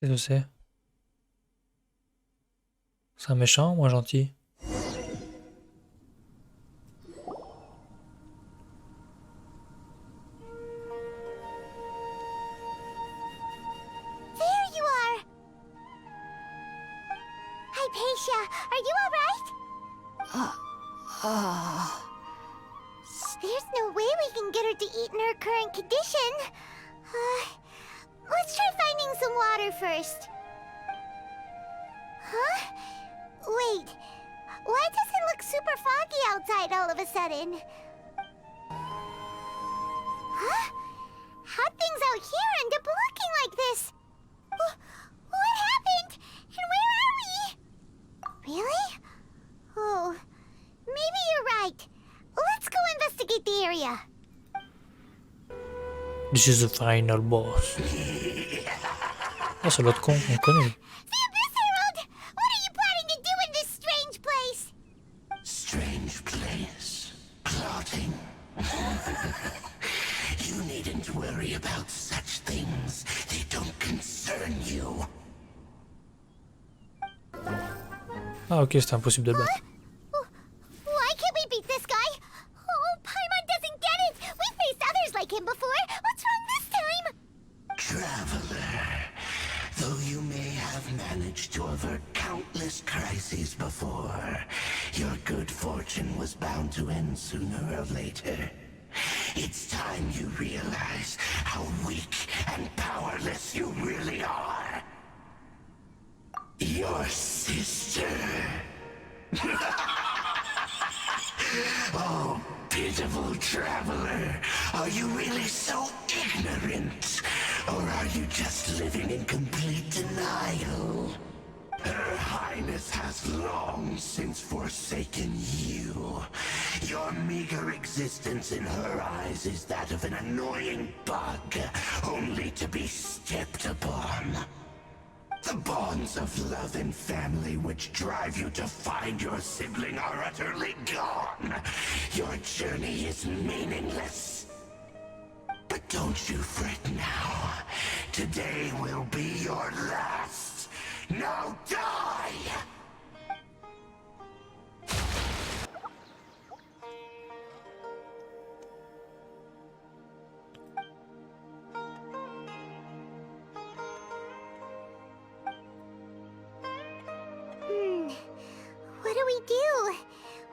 Qu'est-ce que c'est? C'est un méchant ou un gentil? There you are! Hypatia, are you alright? There's no way we can get her to eat in her current condition. Let's try finding some water first. Huh? Wait, why does it look super foggy outside all of a sudden? Huh? How'd things out here end up looking like this? What happened? And where are we? Really? Oh, maybe you're right. Let's go investigate the area. This is the final boss. Ah, c'est l'autre con, on le connaît. The Abyss Herald! What are you planning to do in this strange place? Strange place. Plotting. You needn't worry about such things. They don't concern you. Ah ok, c'était impossible de le battre. Why can't we beat this guy? Oh, Paimon doesn't get it! We've faced others like him before! What's wrong this time? Traveler, though you may have managed to avert countless crises before, your good fortune was bound to end sooner or later. It's time you realize how weak and powerless you really are. Your sister. Oh, pitiful traveler. Are you really so ignorant? Or are you just living in complete denial? Her Highness has long since forsaken you. Your meager existence in her eyes is that of an annoying bug, only to be stepped upon. The bonds of love and family which drive you to find your sibling are utterly gone. Your journey is meaningless. But don't you fret now. Today will be your last. Now die! What do we do?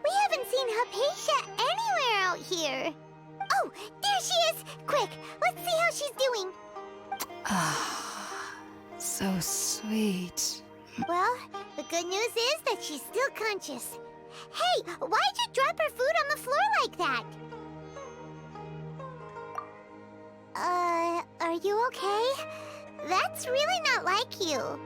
We haven't seen Hypatia anywhere out here. Oh, there she is! Quick, let's see how she's doing. So sweet. Well, the good news is that she's still conscious. Hey, why'd you drop her food on the floor like that? Are you okay? That's really not like you.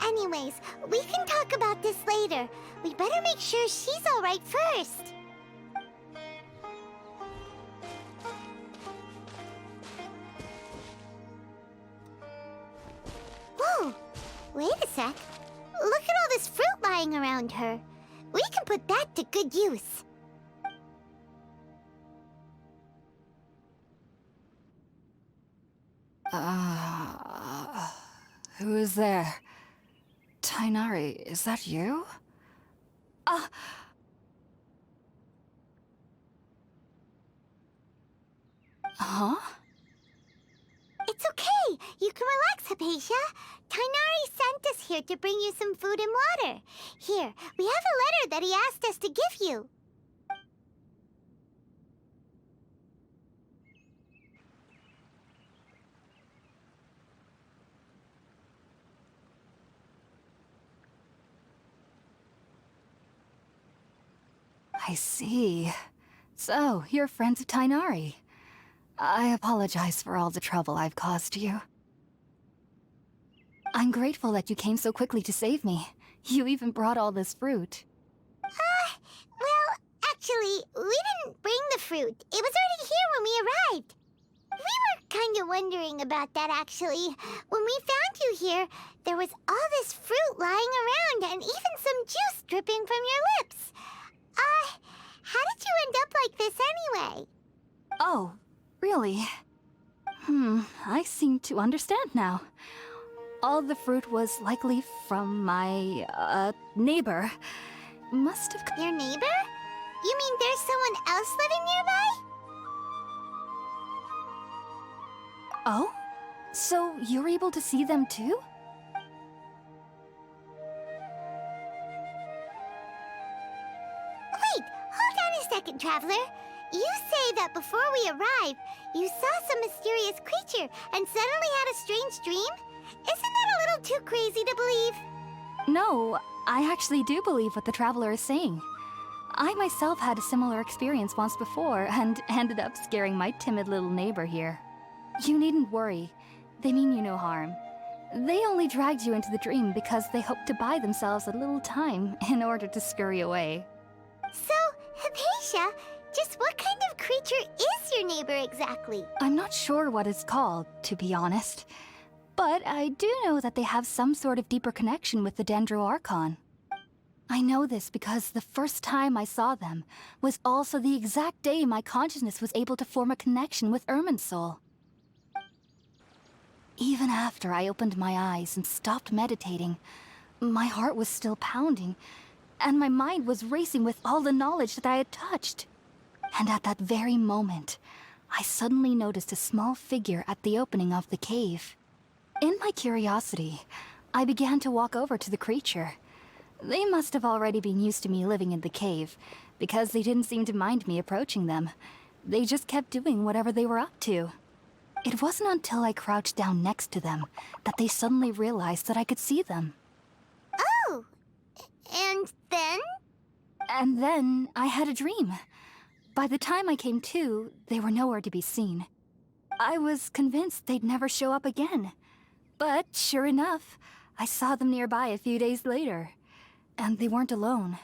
Anyways, we can talk about this later. We better make sure she's alright first. Whoa! Wait a sec. Look at all this fruit lying around her. We can put that to good use. Who is there? Tainari, is that you? Huh? It's okay. You can relax, Hypatia. Tainari sent us here to bring you some food and water. Here, we have a letter that he asked us to give you. I see. So, you're friends of Tainari. I apologize for all the trouble I've caused you. I'm grateful that you came so quickly to save me. You even brought all this fruit. Well, actually, we didn't bring the fruit. It was already here when we arrived. We were kind of wondering about that, actually. When we found you here, there was all this fruit lying around and even some juice dripping from your lips. How did you end up like this anyway? Oh, really? I seem to understand now. All the fruit was likely from my, neighbor. Must have... Your neighbor? You mean there's someone else living nearby? Oh? So you're able to see them too? Wait, hold on a second, Traveler. You say that before we arrived, you saw some mysterious creature and suddenly had a strange dream? Isn't that a little too crazy to believe? No, I actually do believe what the Traveler is saying. I myself had a similar experience once before and ended up scaring my timid little neighbor here. You needn't worry. They mean you no harm. They only dragged you into the dream because they hoped to buy themselves a little time in order to scurry away. So, Hypatia, just what kind of creature is your neighbor exactly? I'm not sure what it's called, to be honest. But I do know that they have some sort of deeper connection with the Dendro Archon. I know this because the first time I saw them was also the exact day my consciousness was able to form a connection with Irminsul. Even after I opened my eyes and stopped meditating, my heart was still pounding, and my mind was racing with all the knowledge that I had touched. And at that very moment, I suddenly noticed a small figure at the opening of the cave. In my curiosity, I began to walk over to the creature. They must have already been used to me living in the cave, because they didn't seem to mind me approaching them. They just kept doing whatever they were up to. It wasn't until I crouched down next to them that they suddenly realized that I could see them. Oh, and then? And then I had a dream. By the time I came to, they were nowhere to be seen. I was convinced they'd never show up again. But sure enough, I saw them nearby a few days later. And they weren't alone.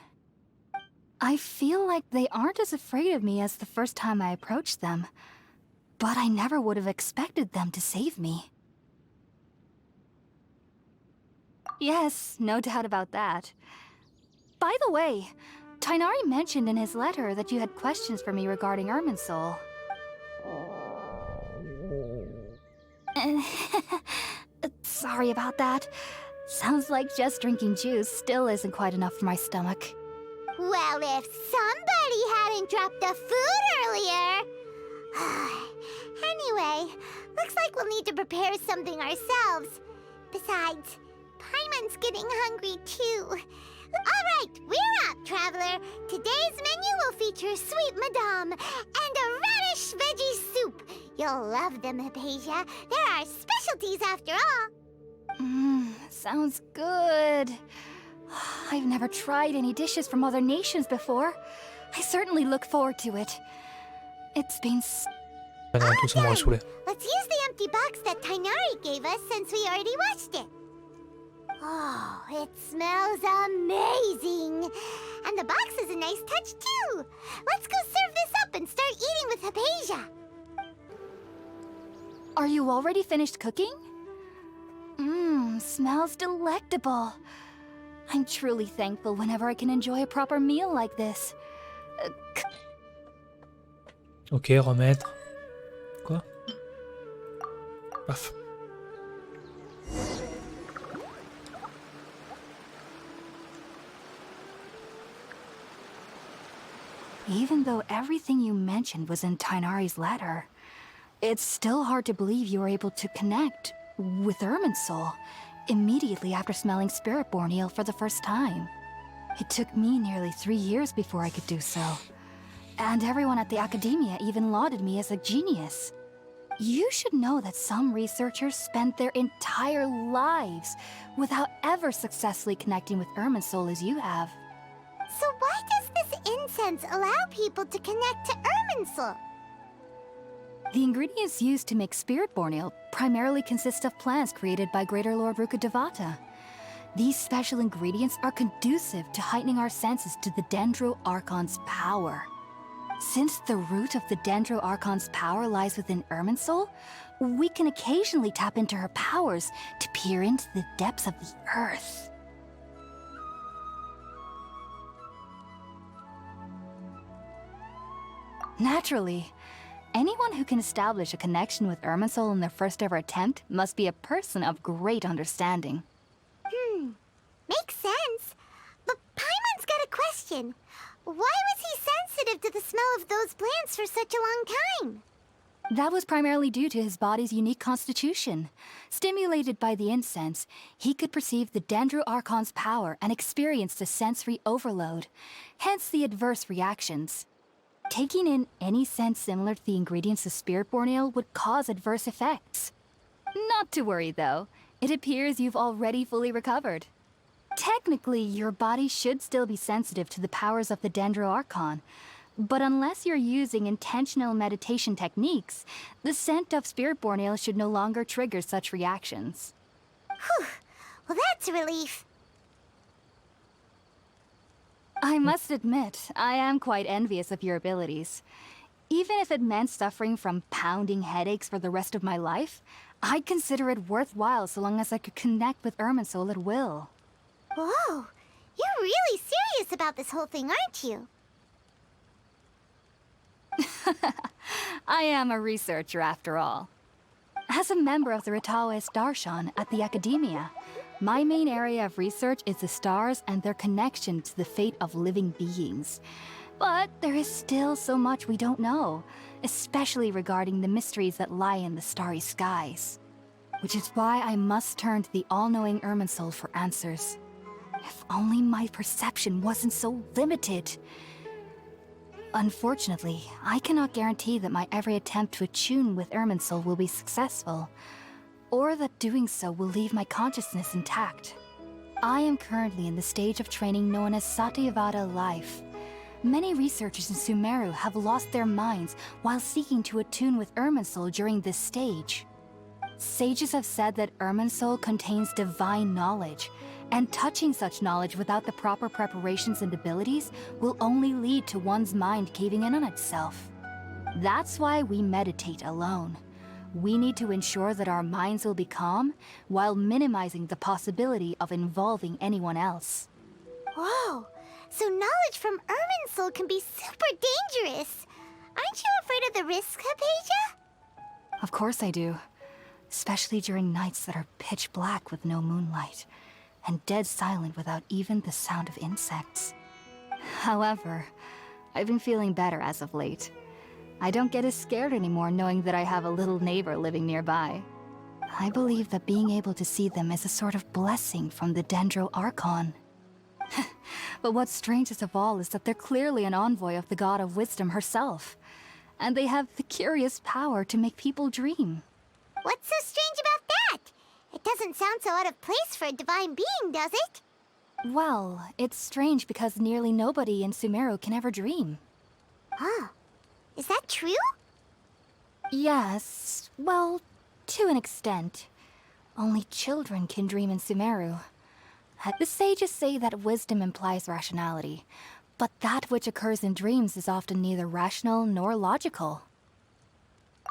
I feel like they aren't as afraid of me as the first time I approached them. But I never would have expected them to save me. Yes, no doubt about that. By the way, Tighnari mentioned in his letter that you had questions for me regarding Irminsul. Sorry about that. Sounds like just drinking juice still isn't quite enough for my stomach. Well, if somebody hadn't dropped the food earlier... Anyway, looks like we'll need to prepare something ourselves. Besides, Paimon's getting hungry too. Alright, we're up, Traveler. Today's menu will feature sweet madame and a radish veggie soup. You'll love them, Hypatia. They're our specialties after all. Sounds good. I've never tried any dishes from other nations before. I certainly look forward to it. It's been Tout ça m'aurait saoulé. Let's use the empty box that Tighnari gave us since we already watched it. Oh, it smells amazing. And the box is a nice touch too. Let's go serve this up and start eating with Hypatia. Are you already finished cooking? Smells delectable. I'm truly thankful whenever I can enjoy a proper meal like this. Ok, remettre. Quoi? Paf. Even though everything you mentioned was in Tighnari's letter, it's still hard to believe you were able to connect with Irminsul immediately after smelling Spiritborn eel for the first time. It took me nearly 3 years before I could do so. And everyone at the academia even lauded me as a genius. You should know that some researchers spend their entire lives without ever successfully connecting with Irminsul as you have. So why does this incense allow people to connect to Irminsul? The ingredients used to make Spiritborn eel primarily consist of plants created by Greater Lord Rukkhadevata. These special ingredients are conducive to heightening our senses to the Dendro Archon's power. Since the root of the Dendro Archon's power lies within Irminsul, we can occasionally tap into her powers to peer into the depths of the earth. Naturally, Anyone who can establish a connection with Irminsul in their first ever attempt must be a person of great understanding. Makes sense. But Paimon's got a question. Why was he sensitive to the smell of those plants for such a long time? That was primarily due to his body's unique constitution. Stimulated by the incense, he could perceive the Dendro Archon's power and experienced a sensory overload, hence the adverse reactions. Taking in any scent similar to the ingredients of Spiritborn Ale would cause adverse effects. Not to worry though, it appears you've already fully recovered. Technically, your body should still be sensitive to the powers of the Dendro Archon, but unless you're using intentional meditation techniques, the scent of Spiritborn Ale should no longer trigger such reactions. Whew. Well, that's a relief. I must admit, I am quite envious of your abilities. Even if it meant suffering from pounding headaches for the rest of my life, I'd consider it worthwhile so long as I could connect with Irminsul at will. Whoa, you're really serious about this whole thing, aren't you? I am a researcher after all. As a member of the Ritaoes Darshan at the Academia, my main area of research is the stars and their connection to the fate of living beings. But there is still so much we don't know, especially regarding the mysteries that lie in the starry skies. Which is why I must turn to the all-knowing Irminsul for answers. If only my perception wasn't so limited. Unfortunately, I cannot guarantee that my every attempt to attune with Irminsul will be successful, or that doing so will leave my consciousness intact. I am currently in the stage of training known as Satyavada life. Many researchers in Sumeru have lost their minds while seeking to attune with Irminsul during this stage. Sages have said that Irminsul contains divine knowledge, and touching such knowledge without the proper preparations and abilities will only lead to one's mind caving in on itself. That's why we meditate alone. We need to ensure that our minds will be calm while minimizing the possibility of involving anyone else. Whoa, so knowledge from Irminsul can be super dangerous. Aren't you afraid of the risks, Hypatia? Of course I do. Especially during nights that are pitch black with no moonlight, and dead silent without even the sound of insects. However, I've been feeling better as of late. I don't get as scared anymore knowing that I have a little neighbor living nearby. I believe that being able to see them is a sort of blessing from the Dendro Archon. But what's strangest of all is that they're clearly an envoy of the God of Wisdom herself, and they have the curious power to make people dream. What's so strange about that? It doesn't sound so out of place for a divine being, does it? Well, it's strange because nearly nobody in Sumeru can ever dream. Huh. Is that true? Yes, well, to an extent. Only children can dream in Sumeru. The sages say that wisdom implies rationality, but that which occurs in dreams is often neither rational nor logical.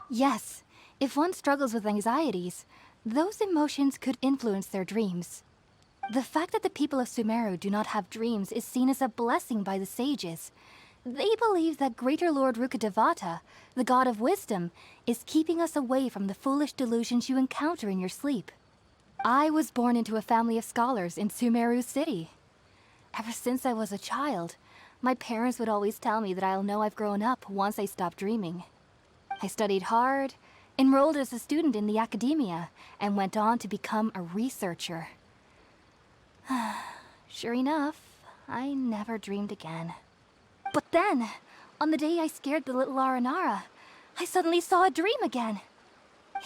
Yes, if one struggles with anxieties, those emotions could influence their dreams. The fact that the people of Sumeru do not have dreams is seen as a blessing by the sages. They believe that Greater Lord Rukkhadevata, the God of Wisdom, is keeping us away from the foolish delusions you encounter in your sleep. I was born into a family of scholars in Sumeru City. Ever since I was a child, my parents would always tell me that I'll know I've grown up once I stop dreaming. I studied hard, enrolled as a student in the Academia, and went on to become a researcher. Sure enough, I never dreamed again. But then, on the day I scared the little Aranara, I suddenly saw a dream again.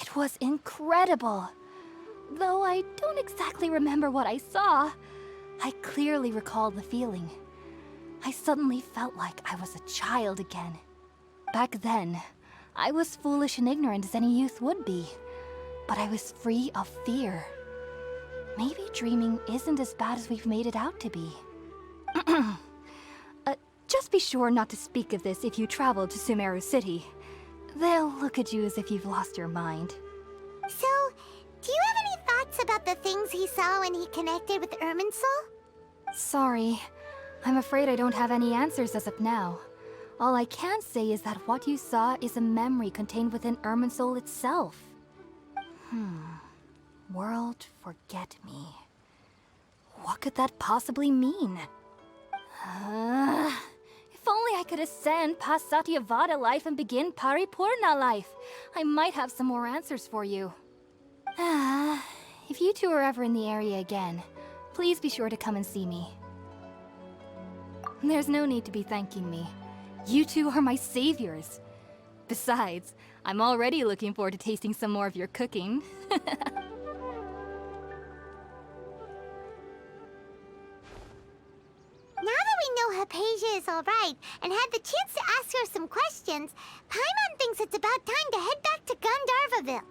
It was incredible. Though I don't exactly remember what I saw, I clearly recall the feeling. I suddenly felt like I was a child again. Back then, I was foolish and ignorant as any youth would be, but I was free of fear. Maybe dreaming isn't as bad as we've made it out to be. Just be sure not to speak of this if you travel to Sumeru City. They'll look at you as if you've lost your mind. So, do you have any thoughts about the things he saw when he connected with Irminsul? Sorry. I'm afraid I don't have any answers as of now. All I can say is that what you saw is a memory contained within Irminsul itself. World forget me. What could that possibly mean? If only I could ascend past Satyavada life and begin Paripurna life. I might have some more answers for you. If you two are ever in the area again, please be sure to come and see me. There's no need to be thanking me. You two are my saviors. Besides, I'm already looking forward to tasting some more of your cooking. Now that we know Hypasia is alright and had the chance to ask her some questions, Paimon thinks it's about time to head back to Gandharvaville.